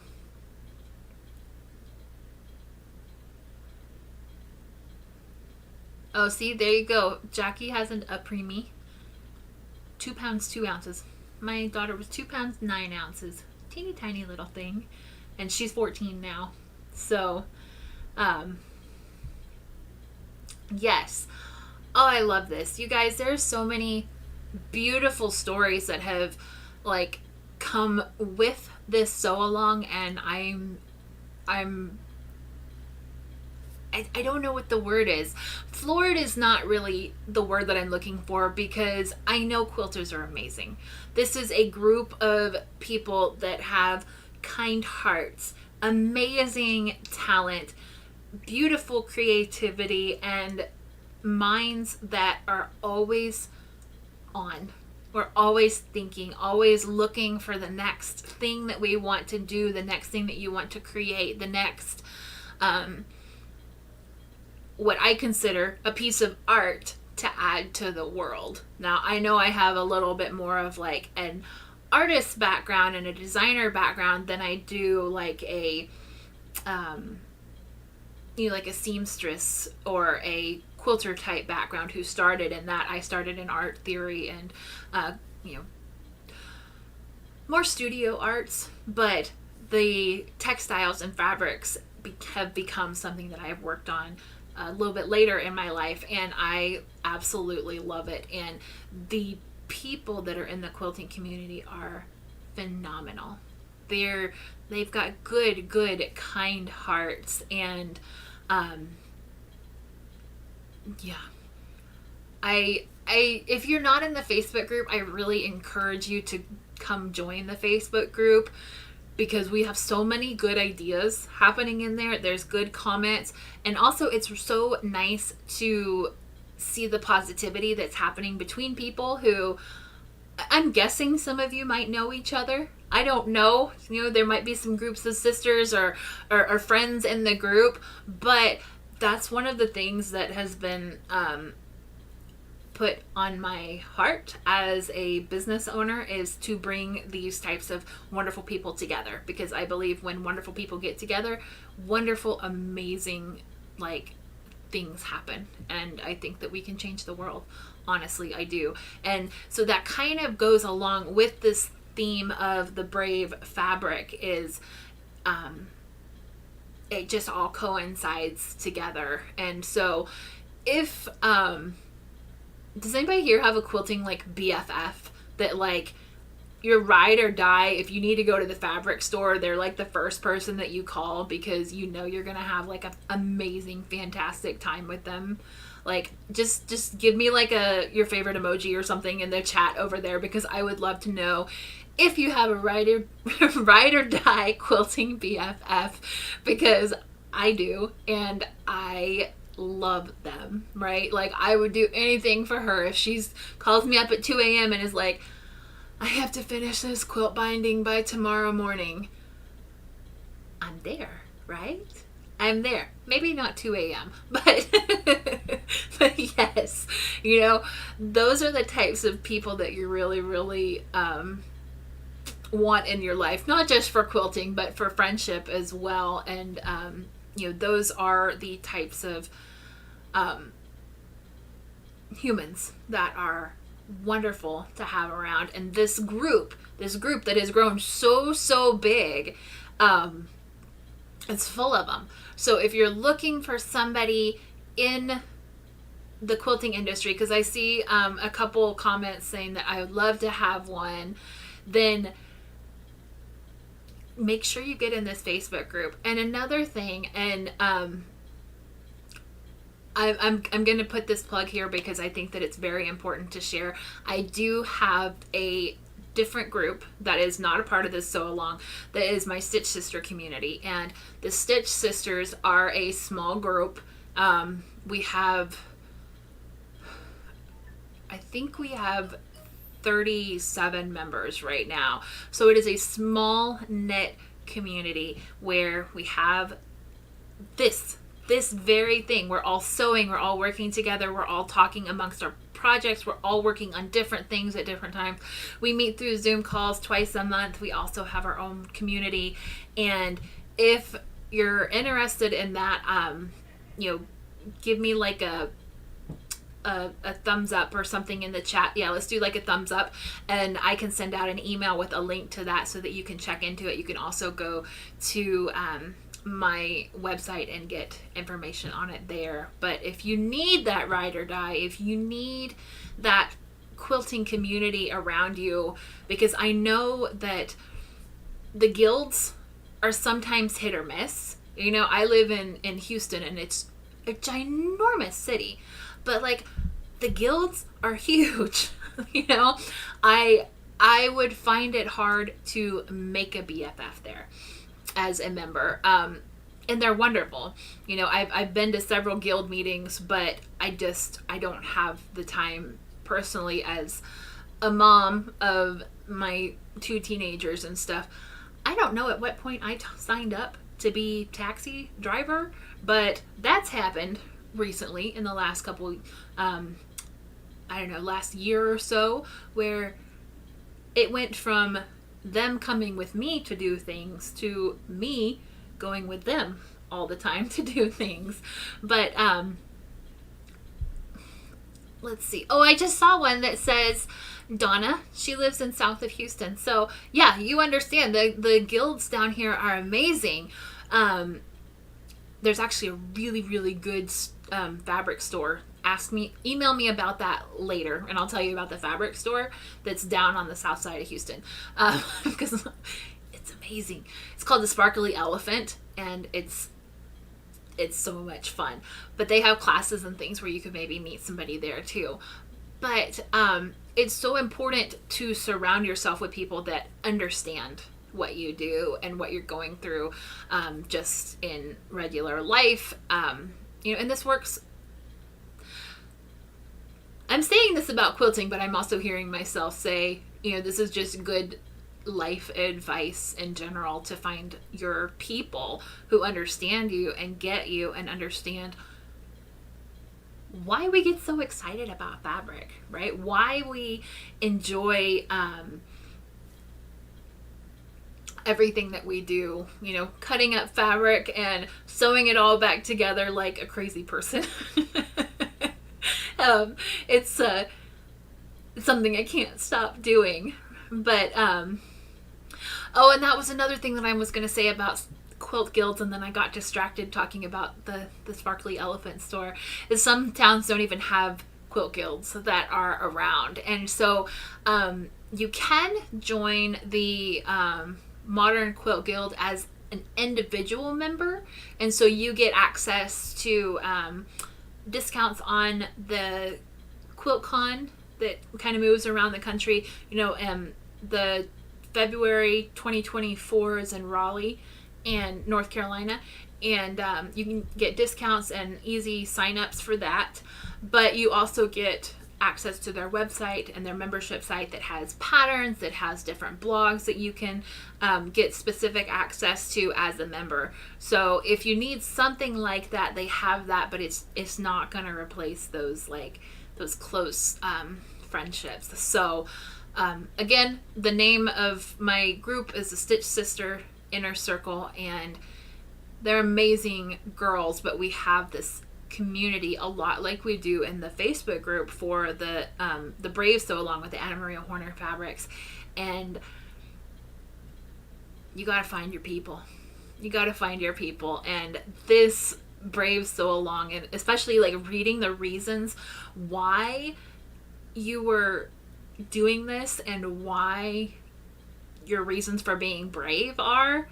Oh, see, there you go. Jackie has a preemie. 2 pounds 2 ounces. My daughter was 2 pounds 9 ounces. Teeny tiny little thing. And she's 14 now. So, yes. Oh, I love this. You guys, there's so many beautiful stories that have like come with this sew along, and I don't know what the word is. Floored is not really the word that I'm looking for, because I know quilters are amazing. This is a group of people that have kind hearts, amazing talent, beautiful creativity, and minds that are always on. We're always thinking, always looking for the next thing that we want to do, the next thing that you want to create, the next what I consider a piece of art to add to the world. Now, I know I have a little bit more of like an artist background and a designer background than I do like a like a seamstress or a quilter type background who started in that. I started in art theory and more studio arts, but the textiles and fabrics have become something that I've worked on a little bit later in my life, and I absolutely love it. And the people that are in the quilting community are phenomenal. They've got good kind hearts, and I if you're not in the Facebook group, I really encourage you to come join the Facebook group, because we have so many good ideas happening in there. There's good comments, and also it's so nice to see the positivity that's happening between people who, I'm guessing some of you might know each other. I don't know. There might be some groups of sisters or friends in the group, but that's one of the things that has been put on my heart as a business owner, is to bring these types of wonderful people together, because I believe when wonderful people get together, wonderful, amazing things happen, and I think that we can change the world. Honestly, I do. And so that kind of goes along with this theme of the brave fabric, is it just all coincides together. And so if does anybody here have a quilting BFF that your ride or die? If you need to go to the fabric store, they're the first person that you call, because you're gonna have an amazing, fantastic time with them. Just give me your favorite emoji or something in the chat over there, because I would love to know if you have a ride or die quilting BFF, because I do, and I love them, right? Like, I would do anything for her. If she's calls me up at 2 a.m. and is like, I have to finish this quilt binding by tomorrow morning, I'm there, right? I'm there. Maybe not 2 a.m., but but yes, you know, those are the types of people that you really, really want in your life, not just for quilting, but for friendship as well. And you know, those are the types of humans that are wonderful to have around. And this group that has grown so big, it's full of them. So if you're looking for somebody in the quilting industry, because I see a couple comments saying that I would love to have one, then make sure you get in this Facebook group. And another thing, and I'm going to put this plug here because I think that it's very important to share. I do have a different group that is not a part of this Sew Along, that is my Stitch Sister community. And the Stitch Sisters are a small group. We have, I think we have 37 members right now. So it is a small knit community where we have this very thing. We're all sewing, we're all working together, we're all talking amongst our projects, we're all working on different things at different times. We meet through Zoom calls twice a month. We also have our own community. And if you're interested in that, you know, give me like a thumbs up or something in the chat. Yeah, let's do like a thumbs up, and I can send out an email with a link to that so that you can check into it. You can also go to my website and get information on it there. But if you need that ride or die, if you need that quilting community around you, because I know that the guilds are sometimes hit or miss. You know, I live in Houston, and it's a ginormous city, but like the guilds are huge. You know, I would find it hard to make a BFF there as a member. And they're wonderful. You know, I've been to several guild meetings, but I don't have the time personally as a mom of my 2 teenagers and stuff. I don't know at what point I signed up to be taxi driver, but that's happened recently in the last couple, last year or so, where it went from them coming with me to do things to me going with them all the time to do things. But let's see. Oh, I just saw one that says Donna, she lives in south of Houston. So yeah, you understand the guilds down here are amazing. There's actually a really good fabric store. Email me about that later, and I'll tell you about the fabric store that's down on the south side of Houston, because it's amazing. It's called the Sparkly Elephant, and it's so much fun. But they have classes and things where you could maybe meet somebody there too. But it's so important to surround yourself with people that understand what you do and what you're going through, just in regular life. You know, and this works. I'm saying this about quilting, but I'm also hearing myself say, you know, this is just good life advice in general, to find your people who understand you and get you and understand why we get so excited about fabric, right? Why we enjoy everything that we do, you know, cutting up fabric and sewing it all back together like a crazy person. It's something I can't stop doing. But oh, and that was another thing that I was going to say about quilt guilds, and then I got distracted talking about the Sparkly Elephant store, is some towns don't even have quilt guilds that are around. And so you can join the Modern Quilt Guild as an individual member, and so you get access to discounts on the QuiltCon that kind of moves around the country. You know, the February 2024 is in Raleigh and North Carolina, and you can get discounts and easy signups for that. But you also get access to their website and their membership site that has patterns, that has different blogs that you can get specific access to as a member. So if you need something like that, they have that, but it's not going to replace those close friendships. So again, the name of my group is the Stitch Sister Inner Circle, and they're amazing girls, but we have this community a lot like we do in the Facebook group for the Brave Sew Along with the Anna Maria Horner fabrics. And you got to find your people. You got to find your people. And this Brave Sew Along, and especially like reading the reasons why you were doing this and why your reasons for being brave are,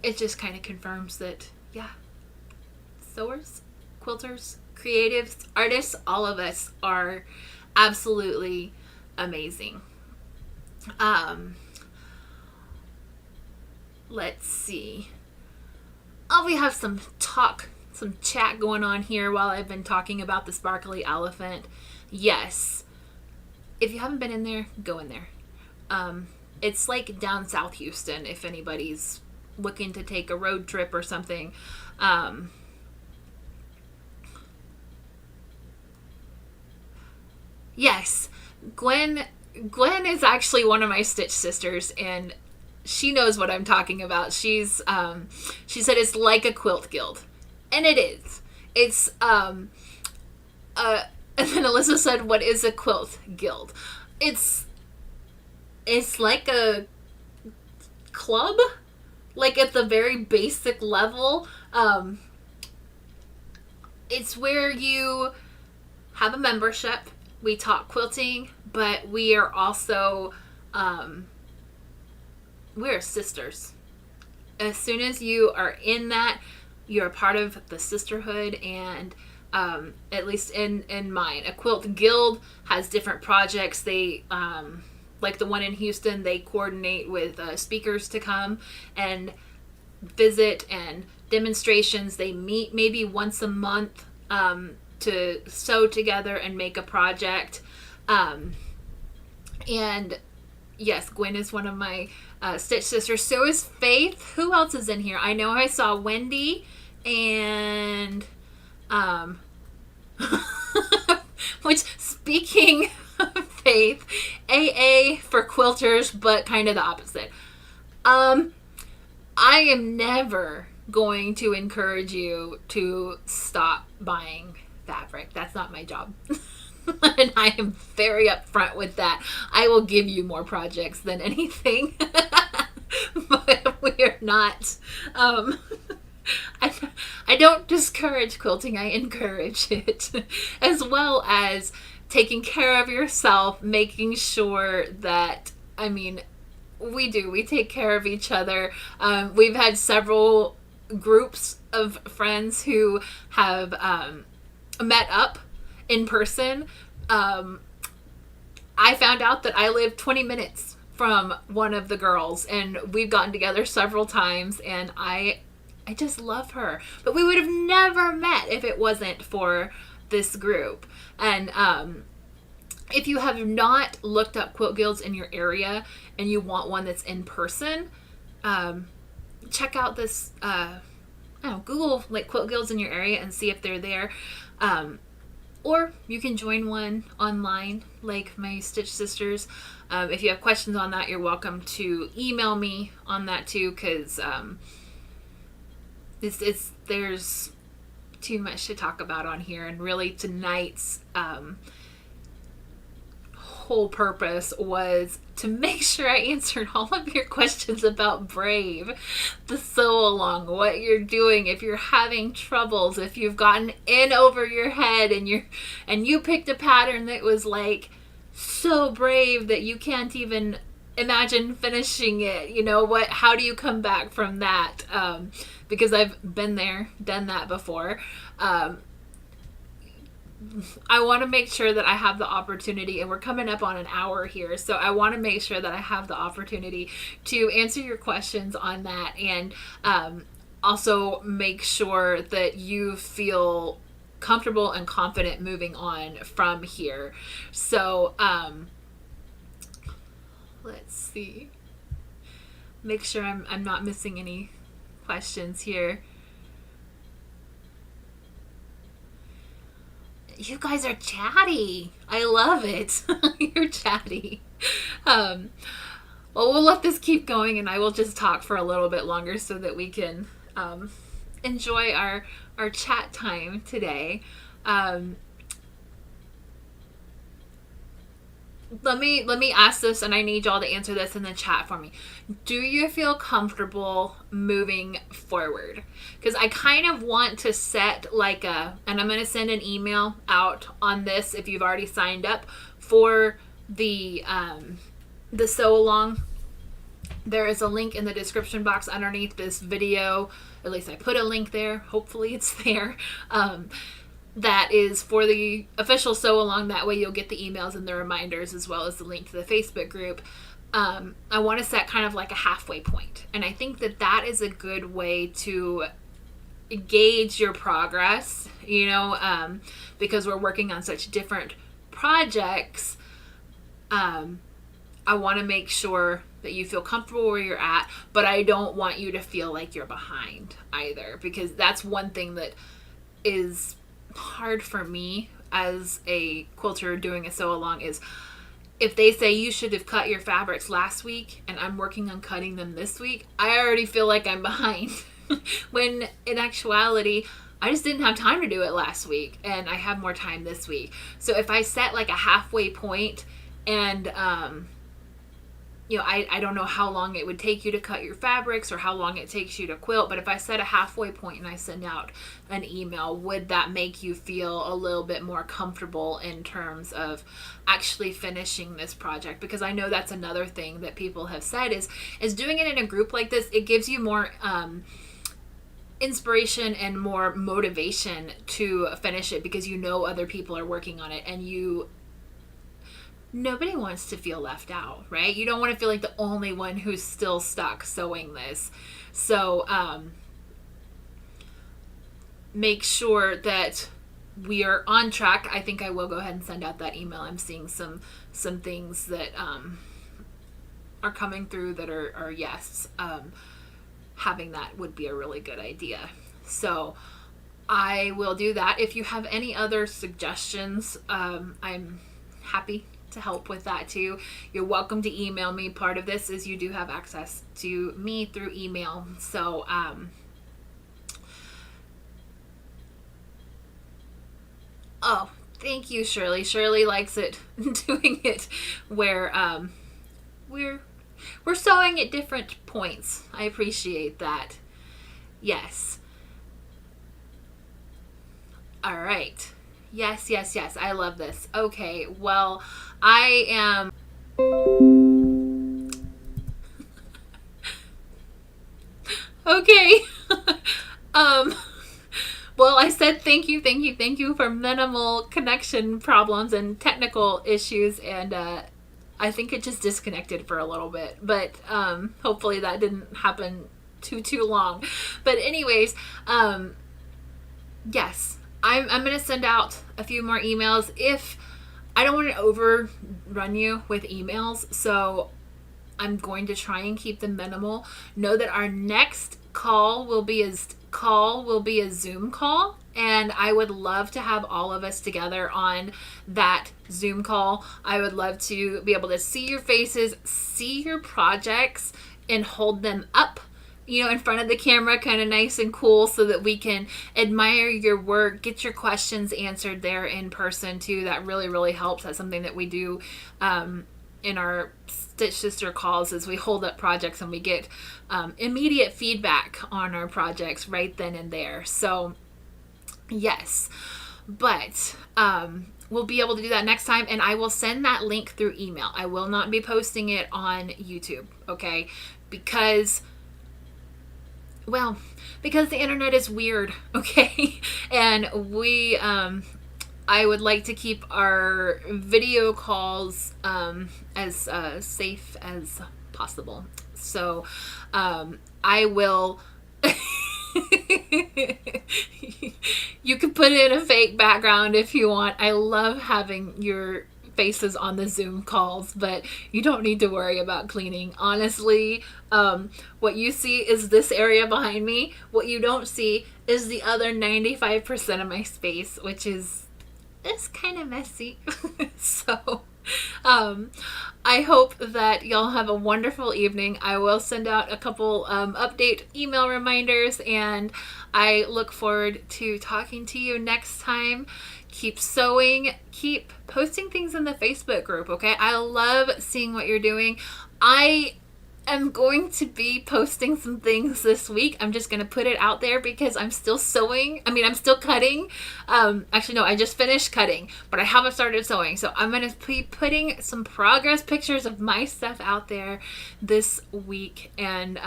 it just kind of confirms that, yeah, sewers, quilters, creatives, artists, all of us are absolutely amazing. Let's see. Oh, we have some chat going on here while I've been talking about the sparkly elephant. Yes. If you haven't been in there, go in there. It's like down South Houston if anybody's looking to take a road trip or something. Yes, Gwen is actually one of my Stitch sisters, and she knows what I'm talking about. She said it's like a quilt guild, and it is. It's and then Alyssa said, "What is a quilt guild?" It's like a club, like at the very basic level. It's where you have a membership. We talk quilting, but we are also, we're sisters. As soon as you are in that, you're a part of the sisterhood, and at least in mine, a quilt guild has different projects. They, like the one in Houston, they coordinate with speakers to come and visit and demonstrations. They meet maybe once a month to sew together and make a project. And yes, Gwen is one of my Stitch sisters. So is Faith. Who else is in here? I know I saw Wendy and which, speaking of Faith, AA for quilters, but kind of the opposite. I am never going to encourage you to stop buying fabric. That's not my job. And I am very upfront with that. I will give you more projects than anything. But we are not I don't discourage quilting, I encourage it. As well as taking care of yourself, making sure that, I mean, we take care of each other. We've had several groups of friends who have met up in person. I found out that I live 20 minutes from one of the girls, and we've gotten together several times, and I just love her. But we would have never met if it wasn't for this group. And if you have not looked up quilt guilds in your area and you want one that's in person, check out this, Google like quilt guilds in your area and see if they're there. Or you can join one online like my Stitch sisters. If you have questions on that, you're welcome to email me on that too, because there's too much to talk about on here, and really tonight's whole purpose was to make sure I answered all of your questions about Brave, the Sew Along, what you're doing, if you're having troubles, if you've gotten in over your head and you picked a pattern that was like so brave that you can't even imagine finishing it. How do you come back from that? Because I've been there, done that before. I want to make sure that I have the opportunity, and we're coming up on an hour here, so I want to make sure that I have the opportunity to answer your questions on that. And also make sure that you feel comfortable and confident moving on from here. So let's see, make sure I'm not missing any questions here. You guys are chatty. I love it. You're chatty. Well, we'll let this keep going, and I will just talk for a little bit longer so that we can enjoy our chat time today. Let me ask this, and I need y'all to answer this in the chat for me. Do you feel comfortable moving forward? Because I kind of want to set like and I'm going to send an email out on this if you've already signed up for the Sew Along. There is a link in the description box underneath this video. At least I put a link there. Hopefully it's there. That is for the official Sew Along. That way you'll get the emails and the reminders, as well as the link to the Facebook group. I want to set kind of like a halfway point. And I think that that is a good way to gauge your progress, you know, because we're working on such different projects. I want to make sure that you feel comfortable where you're at, but I don't want you to feel like you're behind either, because that's one thing that is hard for me as a quilter doing a sew along. Is if they say you should have cut your fabrics last week and I'm working on cutting them this week, I already feel like I'm behind. When in actuality, I just didn't have time to do it last week and I have more time this week. So if I set like a halfway point, and you know, I don't know how long it would take you to cut your fabrics or how long it takes you to quilt, but if I set a halfway point and I send out an email, would that make you feel a little bit more comfortable in terms of actually finishing this project? Because I know that's another thing that people have said is doing it in a group like this, it gives you more inspiration and more motivation to finish it, because you know other people are working on it, and nobody wants to feel left out, right? You don't want to feel like the only one who's still stuck sewing this. So make sure that we are on track. I think I will go ahead and send out that email. I'm seeing some things that are coming through that are yes. Having that would be a really good idea. So I will do that. If you have any other suggestions, I'm happy to help with that too. You're welcome to email me. Part of this is you do have access to me through email. So oh, thank you, Shirley. Shirley likes it doing it where we're sewing at different points. I appreciate that. Yes. All right. Yes, yes, yes. I love this. Okay, well, I am... Okay. Well, I said thank you for minimal connection problems and technical issues, and I think it just disconnected for a little bit, but hopefully that didn't happen too long. But anyways, yes, I'm going to send out a few more emails. If I don't want to overrun you with emails, so I'm going to try and keep them minimal. Know that our next call will be a Zoom call, and I would love to have all of us together on that Zoom call. I would love to be able to see your faces, see your projects, and hold them up, you know, in front of the camera, kind of nice and cool, so that we can admire your work, get your questions answered there in person too. That really, really helps. That's something that we do in our Stitch Sister calls, is we hold up projects and we get immediate feedback on our projects right then and there. So yes, but we'll be able to do that next time, and I will send that link through email. I will not be posting it on YouTube, okay? Because the internet is weird, okay? And we I would like to keep our video calls as safe as possible. So I will You can put in a fake background if you want. I love having your faces on the Zoom calls, but you don't need to worry about cleaning. Honestly, what you see is this area behind me. What you don't see is the other 95% of my space, which is kind of messy. So I hope that y'all have a wonderful evening. I will send out a couple update email reminders, and I look forward to talking to you next time. Keep sewing, keep posting things in the Facebook group, okay? I love seeing what you're doing. I am going to be posting some things this week. I'm just going to put it out there because I'm still sewing. I mean, I'm still cutting. Actually, no, I just finished cutting, but I haven't started sewing. So I'm going to be putting some progress pictures of my stuff out there this week. And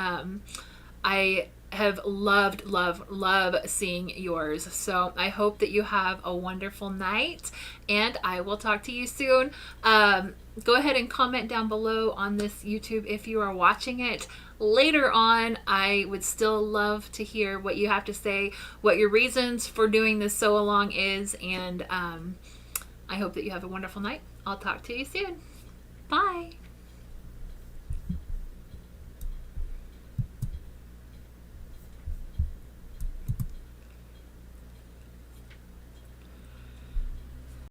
I have loved seeing yours. So I hope that you have a wonderful night, and I will talk to you soon. Go ahead and comment down below on this YouTube if you are watching it later on. I would still love to hear what you have to say, what your reasons for doing this sew along is, and I hope that you have a wonderful night. I'll talk to you soon. Bye.